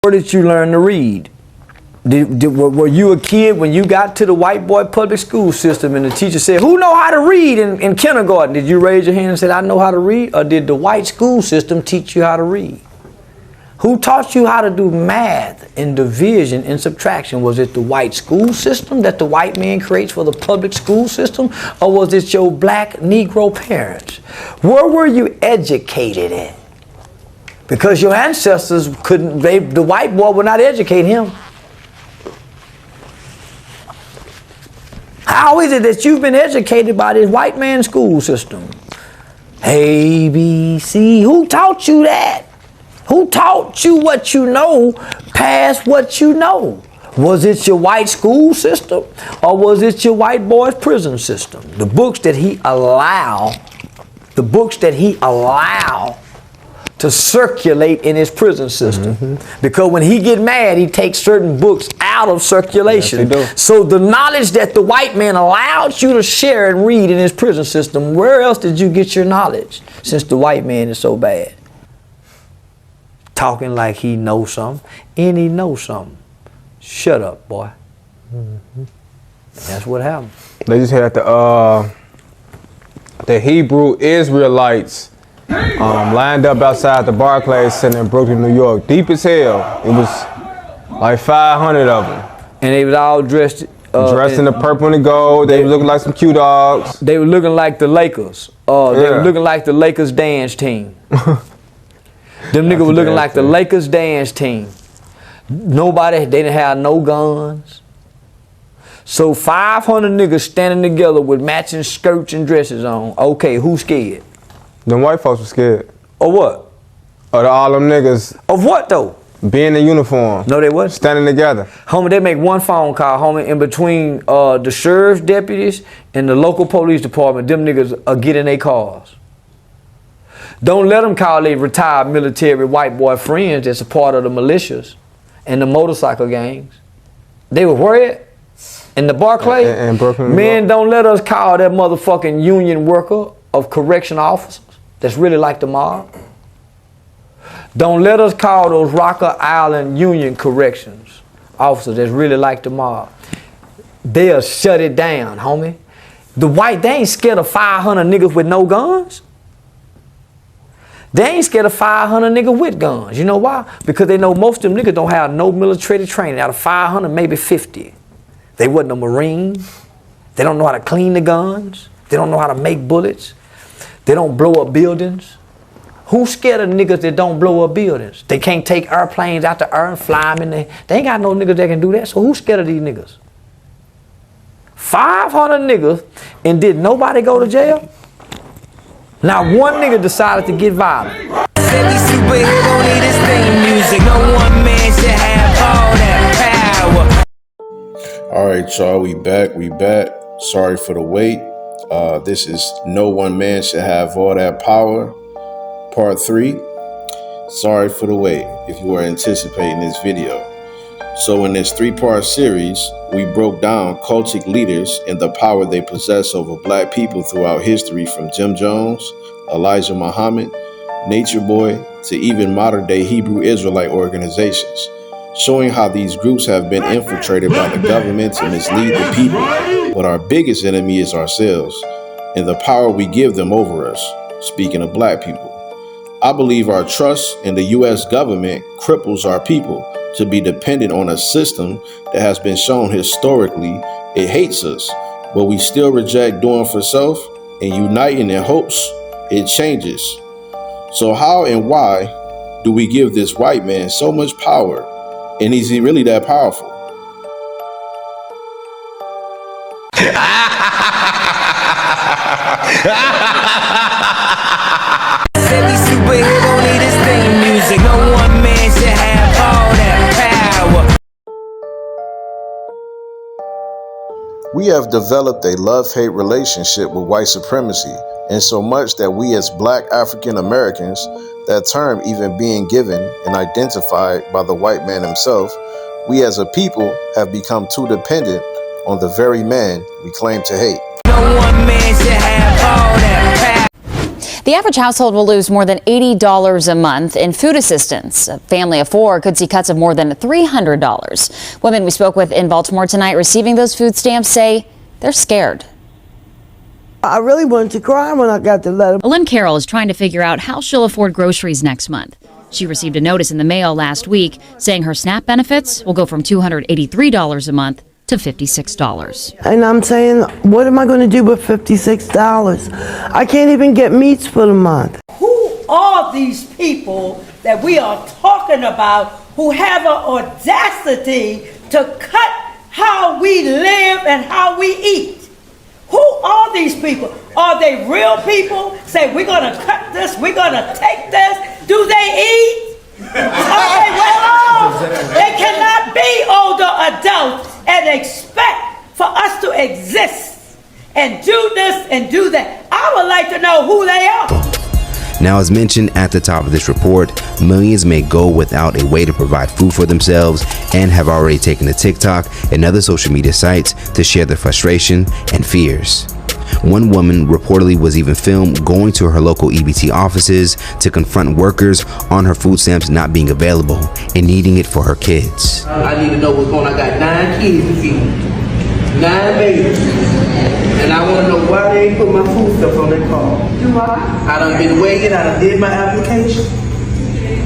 Where did you learn to read? Were you a kid when you got to the white boy public school system and the teacher said, who know how to read in kindergarten? Did you raise your hand and say, I know how to read? Or did the white school system teach you how to read? Who taught you how to do math and division and subtraction? Was it the white school system that the white man creates for the public school system? Or was it your black Negro parents? Where were you educated at? Because your ancestors couldn't, the white boy would not educate him. How is it that you've been educated by this white man school system? A, B, C. Who taught you that? Who taught you what you know past what you know? Was it your white school system or was it your white boy's prison system? The books that he allowed to circulate in his prison system. Mm-hmm. Because when he get mad, he takes certain books out of circulation. Yes, so the knowledge that the white man allowed you to share and read in his prison system, where else did you get your knowledge since the white man is so bad? Talking like he knows something, and he knows something. Shut up, boy. Mm-hmm. That's what happened. They just had the Hebrew Israelites lined up outside the Barclays Center in Brooklyn, New York. Deep as hell. It was like 500 of them. And they was all dressed in the purple and the gold. They were looking like some cute dogs. They were looking like the Lakers. They were looking like the Lakers dance team. Them niggas were looking like the Lakers dance team. They didn't have no guns. So 500 niggas standing together with matching skirts and dresses on. Okay, who's scared? Them white folks were scared. Of what? Of all them niggas. Of what though? Being in uniform. No, they wasn't. Standing together. Homie, they make one phone call, homie, in between the sheriff's deputies and the local police department, them niggas get in their cars. Don't let them call their retired military white boy friends that's a part of the militias and the motorcycle gangs. They were where at? In the Barclay? In Brooklyn. Man, don't let us call that motherfucking union worker of correction officers that's really like the mob. Don't let us call those Rocker Island Union corrections officers that's really like the mob. They'll shut it down, homie. They ain't scared of 500 niggas with no guns. They ain't scared of 500 niggas with guns. You know why? Because they know most of them niggas don't have no military training. Out of 500, maybe 50. They wasn't a Marine. They don't know how to clean the guns. They don't know how to make bullets. They don't blow up buildings. Who's scared of niggas that don't blow up buildings? They can't take airplanes out the air and fly them in there. They ain't got no niggas that can do that. So who's scared of these niggas? 500 niggas, and did nobody go to jail? Now one nigga decided to get violent. Every superhero need his theme music. No one man should have all that power. All right, y'all, we back. Sorry for the wait. This is No One Man Should Have All That Power, Part 3. Sorry for the wait if you were anticipating this video. So in this 3-part series, we broke down cultic leaders and the power they possess over black people throughout history, from Jim Jones, Elijah Muhammad, Nature Boy, to even modern day Hebrew Israelite organizations, showing how these groups have been infiltrated by the government to mislead the people. But our biggest enemy is ourselves and the power we give them over us, speaking of black people. I believe our trust in the U.S. government cripples our people to be dependent on a system that has been shown historically it hates us, but we still reject doing for self and uniting in hopes it changes. So how and why do we give this white man so much power? And is he really that powerful? Every superhero need his theme music. No one man should have all that power. We have developed a love-hate relationship with white supremacy, and so much that we as black African Americans, that term even being given and identified by the white man himself, we as a people have become too dependent on the very man we claim to hate. No one man should have all that power. The average household will lose more than $80 a month in food assistance. A family of four could see cuts of more than $300. Women we spoke with in Baltimore tonight receiving those food stamps say they're scared. I really wanted to cry when I got the letter. Lynn Carroll is trying to figure out how she'll afford groceries next month. She received a notice in the mail last week saying her SNAP benefits will go from $283 a month to $56. And I'm saying, what am I going to do with $56? I can't even get meats for the month. Who are these people that we are talking about who have an audacity to cut how we live and how we eat? Who are these people? Are they real people? Say, we're going to cut this, we're going to take this. Do they eat? Are they well off? They cannot be older adults and expect for us to exist and do this and do that. I would like to know who they are. Now, as mentioned at the top of this report, millions may go without a way to provide food for themselves and have already taken to TikTok and other social media sites to share their frustration and fears. One woman reportedly was even filmed going to her local EBT offices to confront workers on her food stamps not being available and needing it for her kids. I need to know what's going on. I got 9 kids to feed, 9 babies, and I want to know why they ain't put my food stuff on their card. I done been waiting, I done did my application,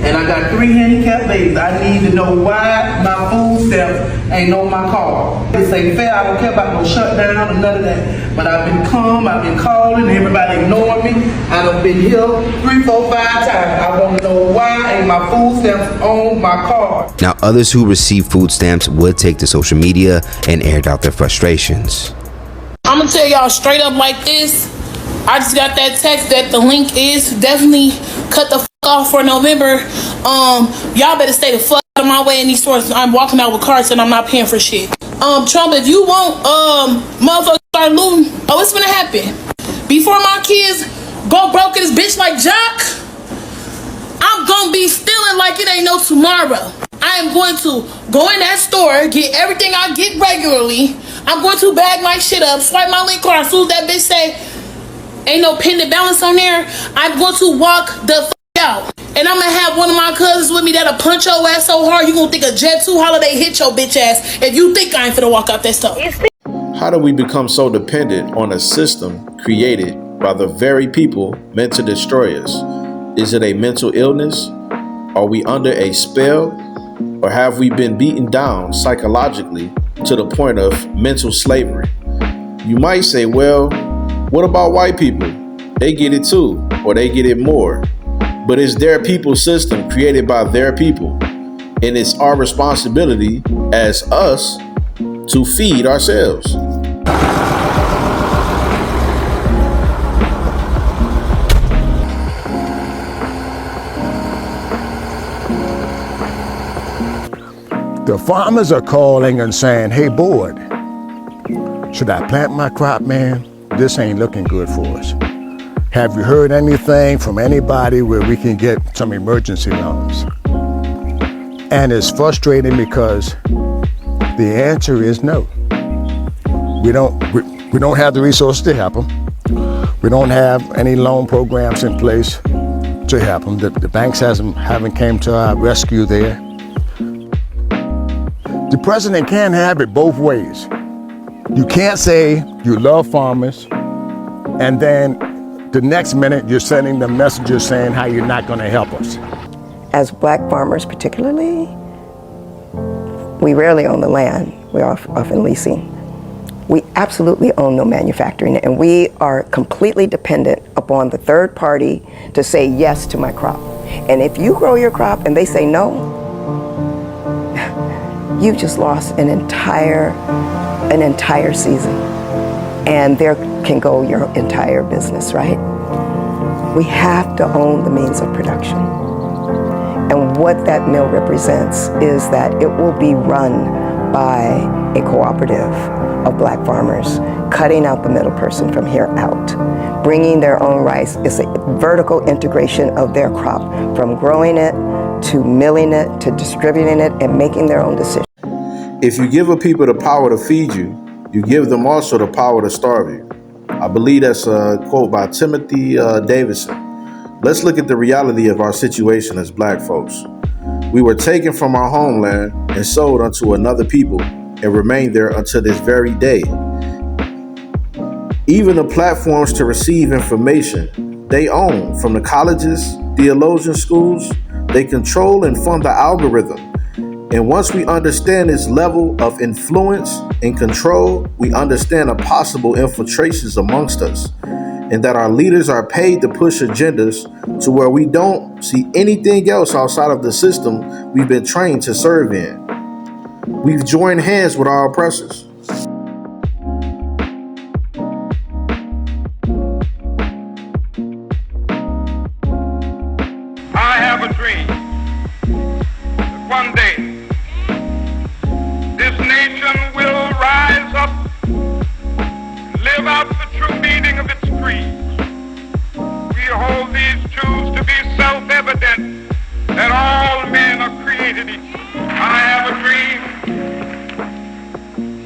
and I got 3 handicapped babies. I need to know why my food stamps ain't on my card. This ain't fair. I don't care about no shutdown or none of that. But I've been calm, I've been calling, everybody ignoring me. I done been here 3, 4, 5 times. I want to know why ain't my food stamps on my card. Now, others who receive food stamps would take to social media and aired out their frustrations. I'm gonna tell y'all straight up like this. I just got that text that the link is definitely cut the off for November. Y'all better stay the fuck out of my way in these stores. I'm walking out with carts and I'm not paying for shit. Trump, if you want motherfuckers start looting, it's gonna happen. Before my kids go broke in this bitch like Jock, I'm gonna be stealing like it ain't no tomorrow. I am going to go in that store, get everything I get regularly. I'm going to bag my shit up, swipe my link card. As soon as that bitch say ain't no pending balance on there, I'm going to walk the out. And I'm gonna have one of my cousins with me that'll punch your ass so hard you gonna think a Jet 2 holiday hit your bitch ass if you think I ain't finna walk out that stuff. How do we become so dependent on a system created by the very people meant to destroy us? Is it a mental illness? Are we under a spell? Or have we been beaten down psychologically to the point of mental slavery? You might say, well, what about white people? They get it too, or they get it more. But it's their people system created by their people. And it's our responsibility as us to feed ourselves. The farmers are calling and saying, hey, board, should I plant my crop, man? This ain't looking good for us. Have you heard anything from anybody where we can get some emergency loans? And it's frustrating because the answer is no. We don't have the resources to help them. We don't have any loan programs in place to help them. The banks haven't came to our rescue there. The president can't have it both ways. You can't say you love farmers and then the next minute you're sending them messages saying how you're not going to help us. As black farmers particularly, we rarely own the land. We're often leasing. We absolutely own no manufacturing, and we are completely dependent upon the third party to say yes to my crop. And if you grow your crop and they say no, you've just lost an entire season. And there can go your entire business, right? We have to own the means of production. And what that mill represents is that it will be run by a cooperative of black farmers, cutting out the middle person from here out, bringing their own rice. It's a vertical integration of their crop, from growing it to milling it to distributing it and making their own decisions. If you give a people the power to feed you, you give them also the power to starve you. I believe that's a quote by Timothy Davidson. Let's look at the reality of our situation as black folks. We were taken from our homeland and sold unto another people and remain there until this very day. Even the platforms to receive information they own, from the colleges, theologian schools, they control and fund the algorithm. And once we understand this level of influence and control, we understand the possible infiltrations amongst us, and that our leaders are paid to push agendas to where we don't see anything else outside of the system we've been trained to serve in. We've joined hands with our oppressors. I have a dream that one day this nation will rise up and live out the true meaning of its creed. We hold these truths to be self-evident, that all men are created equal. I have a dream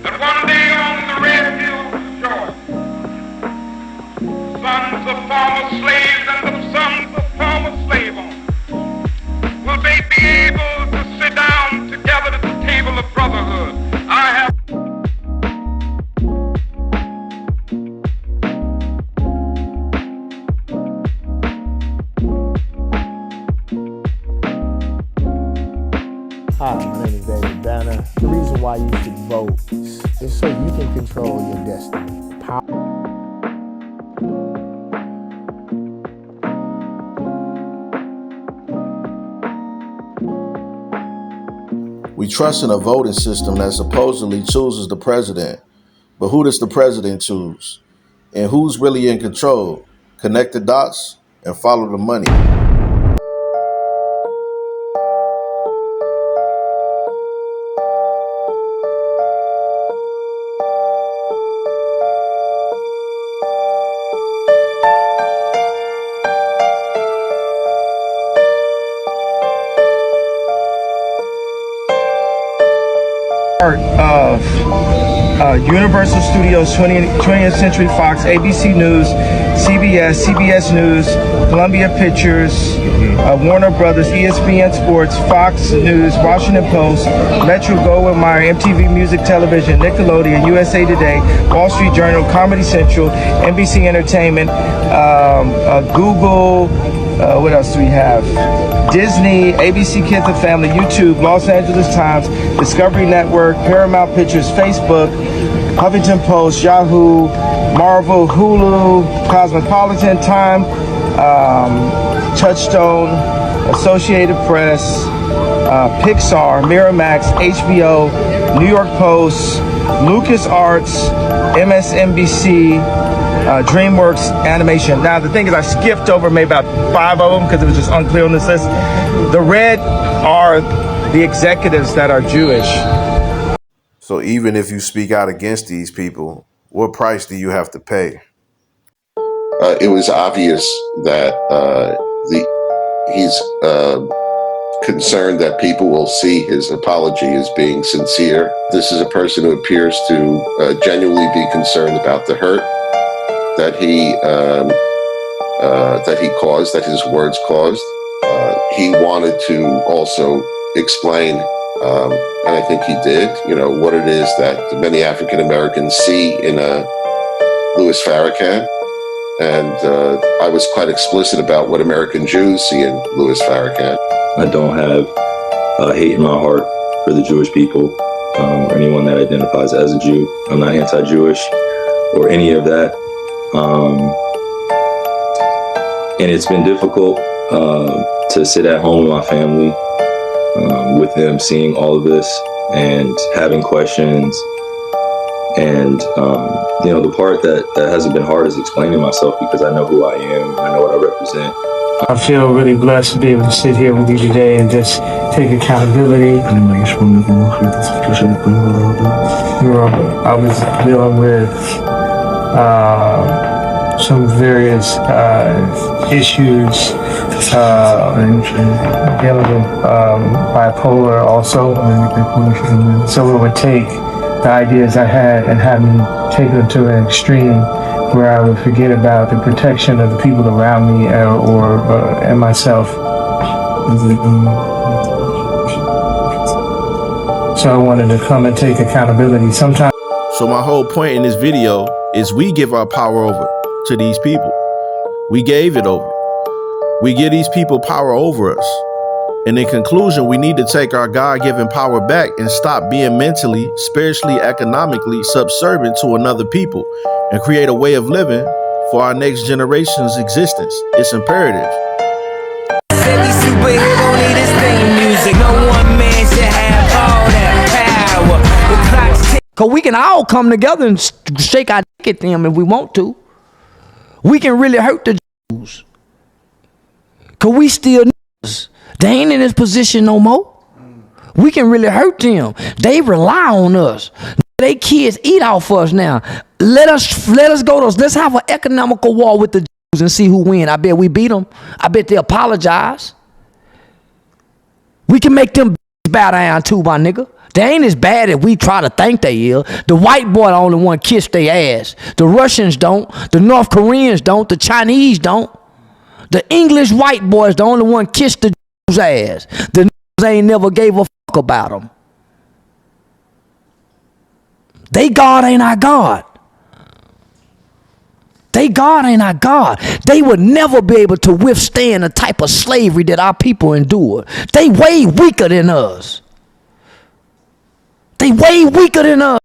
that one day on the red hills of Georgia, sons of former slaves and the sons of former slave owners will they be able to sit down together at the table of brotherhood. I have Hi, my name is David Banner. The reason why you should vote is so you can control your destiny. We trust in a voting system that supposedly chooses the president, but who does the president choose? And who's really in control? Connect the dots and follow the money. Of Universal Studios, 20th Century Fox, ABC News, CBS News, Columbia Pictures, Warner Brothers, ESPN Sports, Fox News, Washington Post, Metro Goldwyn Mayer, MTV Music Television, Nickelodeon, USA Today, Wall Street Journal, Comedy Central, NBC Entertainment, Google, what else do we have? Disney, ABC Kids and Family, YouTube, Los Angeles Times, Discovery Network, Paramount Pictures, Facebook, Huffington Post, Yahoo, Marvel, Hulu, Cosmopolitan, Time, Touchstone, Associated Press, Pixar, Miramax, HBO, New York Post, LucasArts, MSNBC, DreamWorks Animation. Now, the thing is, I skipped over maybe about 5 of them because it was just unclear on this list. The red are the executives that are Jewish. So even if you speak out against these people, what price do you have to pay? It was obvious that he's concerned that people will see his apology as being sincere. This is a person who appears to genuinely be concerned about the hurt that he caused, that his words caused. He wanted to also explain, and I think he did, what it is that many African Americans see in Louis Farrakhan. And I was quite explicit about what American Jews see in Louis Farrakhan. I don't have hate in my heart for the Jewish people or anyone that identifies as a Jew. I'm not anti-Jewish or any of that. And it's been difficult to sit at home with my family, with them seeing all of this and having questions. And, the part that hasn't been hard is explaining myself because I know who I am and I know what I represent. I feel really blessed to be able to sit here with you today and just take accountability. I was dealing with some various issues, dealing with bipolar also. So it would take the ideas I had and have them taken to an extreme where I would forget about the protection of the people around me and myself. So I wanted to come and take accountability. Sometimes. So my whole point in this video is we give our power over to these people. We gave it over. We give these people power over us. And in conclusion, we need to take our God-given power back and stop being mentally, spiritually, economically subservient to another people and create a way of living for our next generation's existence. It's imperative. Every superhero need his theme music. No one man should have all that power. The clock's ticking. Because we can all come together and shake our dick at them if we want to. We can really hurt the Jews. Because we still niggas. They ain't in this position no more. We can really hurt them. They rely on us. They kids eat off us now. Let us go. Let's have an economical war with the Jews and see who win. I bet we beat them. I bet they apologize. We can make them bow down too, my nigga. They ain't as bad as we try to think they is. The white boy the only one kiss their ass. The Russians don't. The North Koreans don't. The Chinese don't. The English white boys the only one kiss the Jews' ass. The niggas ain't never gave a fuck about them. They God ain't our God. They God ain't our God. They would never be able to withstand the type of slavery that our people endured. They way weaker than us. They way weaker than us.